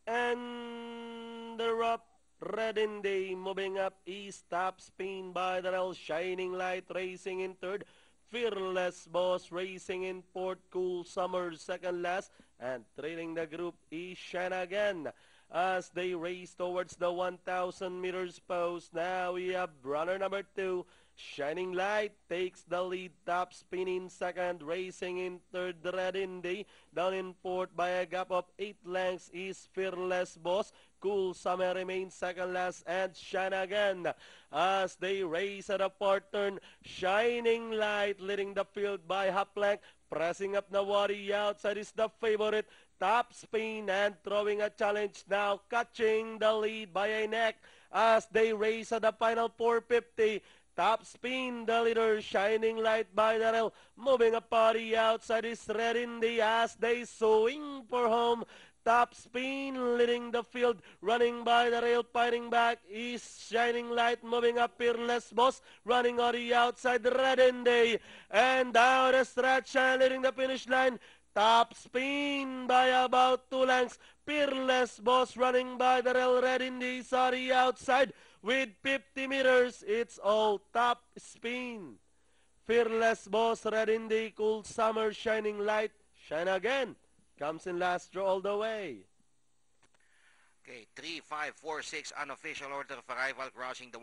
And the rough Red Indy moving up east, top spin by Darrell, Shining Light racing in third, Fearless Boss racing in fourth, Cool Summer second last, and trailing the group is Shine Again. As they race towards the 1,000 meters post, now we have runner number 2, Shining Light takes the lead, top spin in second, racing in third, Red Indy. Down in fourth by a gap of 8 lengths is Fearless Boss. Cool Summer remains second last, and Shine Again. As they race at a fourth turn, Shining Light leading the field by half length. Pressing up Nawari outside is the favorite. Top spin and throwing a challenge now, catching the lead by a neck as they race at the final 450. Top spin, the leader, Shining Light by Darrell. Moving a party outside is Red Indy as they swing for home. Top spin, leading the field, running by the rail, fighting back is Shining Light, moving up Fearless Boss, running on the outside, Red Indy, and down the stretch and leading the finish line. Top spin by about 2 lengths. Fearless Boss running by the rail, Red Indy, sorry, outside with 50 meters. It's all top spin. Fearless Boss, Red Indy, Cool Summer, Shining Light, Shine Again. Comes in last draw all the way. Okay, 3, 5, 4, 6 unofficial order of arrival crossing the